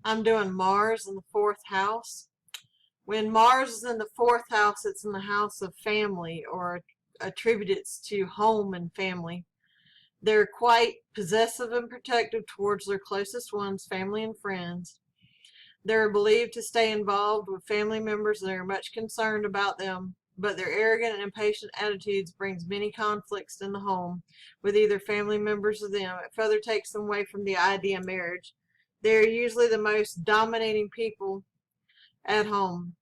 I'm doing Mars in the fourth house. When Mars is in the fourth house, it's in the house of family, or attributed to home and family. They're quite possessive and protective towards their closest ones, family and friends. They're believed to stay involved with family members and are much concerned about them, but their arrogant and impatient attitudes brings many conflicts in the home with either family members or them. It further takes them away from the idea of marriage. They're usually the most dominating people at home.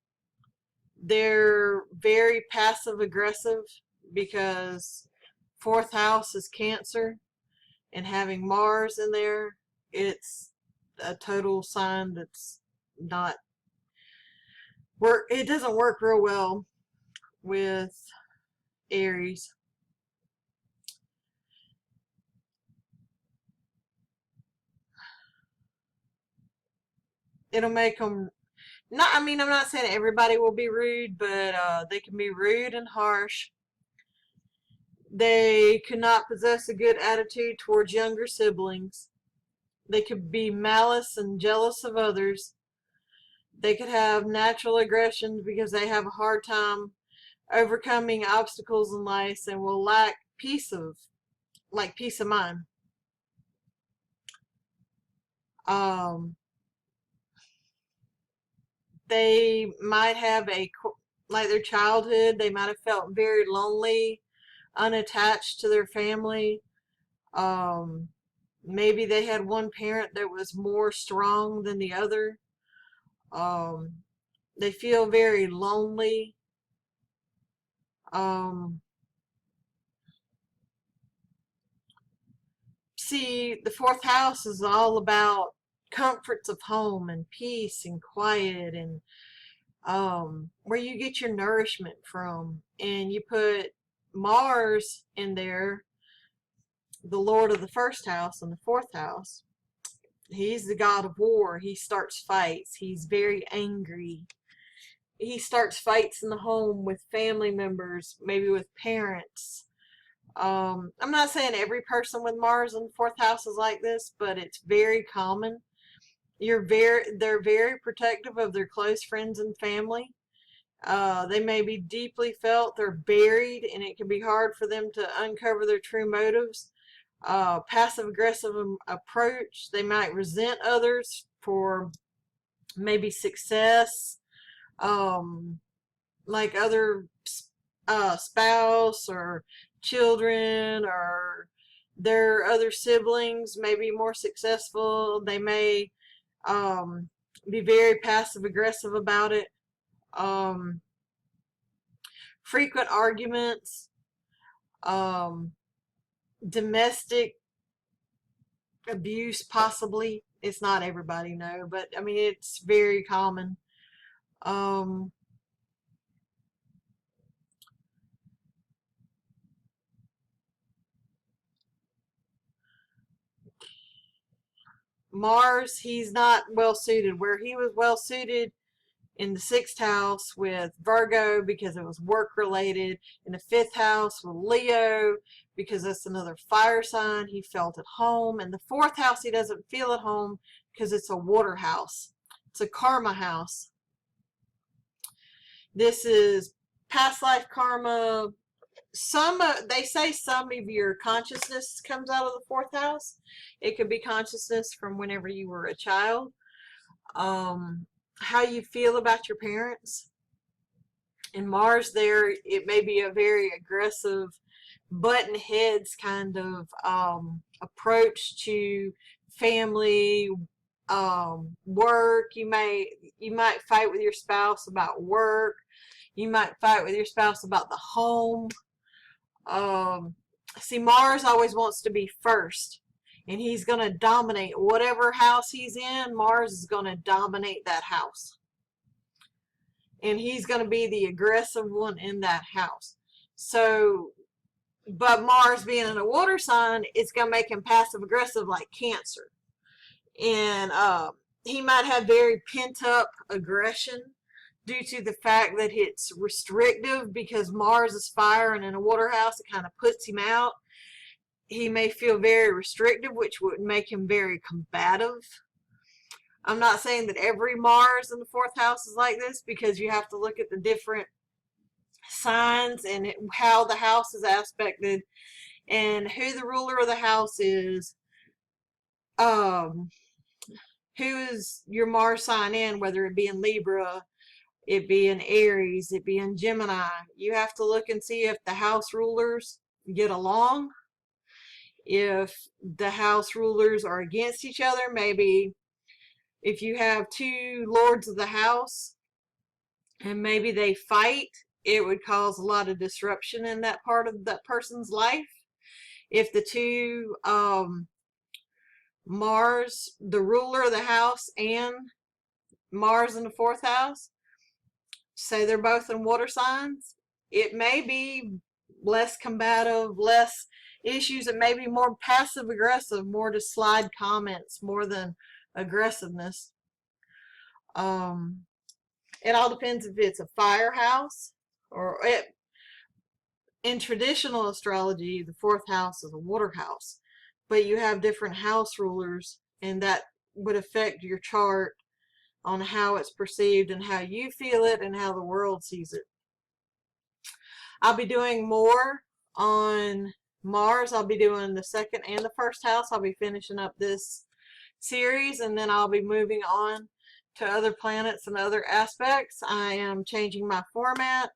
They're very passive aggressive because fourth house is Cancer, and having Mars in there, it's a total sign that's not work. It doesn't work real well with Aries. It'll make them not. I mean, I'm not saying everybody will be rude, but they can be rude and harsh. They could not possess a good attitude towards younger siblings. They could be malice and jealous of others. They could have natural aggressions because they have a hard time overcoming obstacles in life and will lack peace of mind. They might have like their childhood, they might have felt very lonely, unattached to their family. Maybe they had one parent that was more strong than the other. They feel very lonely. See, the fourth house is all about comforts of home and peace and quiet, and where you get your nourishment from. And you put Mars in there, the Lord of the first house and the fourth house. He's the god of war. He starts fights. He's very angry. He starts fights in the home with family members, maybe with parents. I'm not saying every person with Mars in the fourth house is like this, but it's very common. They're very protective of their close friends and family. They may be deeply felt. They're buried, and it can be hard for them to uncover their true motives. Passive aggressive approach. They might resent others for maybe success, like other spouse or children or their other siblings may be more successful. They may be very passive aggressive about it. Frequent arguments, domestic abuse, possibly. It's not everybody, no, but I mean, it's very common. Mars, he's not well suited. Where he was well suited in the sixth house with Virgo because it was work related, in the fifth house with Leo because that's another fire sign. He felt at home. In the fourth house, he doesn't feel at home because it's a water house. It's a karma house. This is past life karma. They say some of your consciousness comes out of the fourth house. It could be consciousness from whenever you were a child. How you feel about your parents. In Mars there, it may be a very aggressive button heads kind of approach to family, work. You might fight with your spouse about work. You might fight with your spouse about the home. See, Mars always wants to be first, and he's going to dominate whatever house he's in. Mars is going to dominate that house, and he's going to be the aggressive one in that house. So, but Mars being in a water sign, it's going to make him passive aggressive like Cancer, and he might have very pent up aggression due to the fact that it's restrictive, because Mars is fire, and in a water house it kind of puts him out. He may feel very restrictive, which would make him very combative. I'm not saying that every Mars in the fourth house is like this, because you have to look at the different signs and how the house is aspected and who the ruler of the house is, um, who is your Mars sign in, whether it be in Libra, it be in Aries, it be in Gemini. You have to look and see if the house rulers get along, if the house rulers are against each other. Maybe if you have two lords of the house and maybe they fight, it would cause a lot of disruption in that part of that person's life. If the two Mars, the ruler of the house, and Mars in the fourth house, say they're both in water signs, it may be less combative, less issues. It may be more passive aggressive, more to slide comments more than aggressiveness. It all depends if it's a fire house or it. In traditional astrology, the fourth house is a water house, but you have different house rulers, and that would affect your chart on how it's perceived and how you feel it and how the world sees it. I'll be doing more on Mars. I'll be doing the second and the first house. I'll be finishing up this series, and then I'll be moving on to other planets and other aspects. I am changing my format.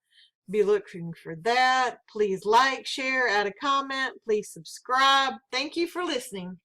Be looking for that. Please like, share, add a comment. Please subscribe. Thank you for listening.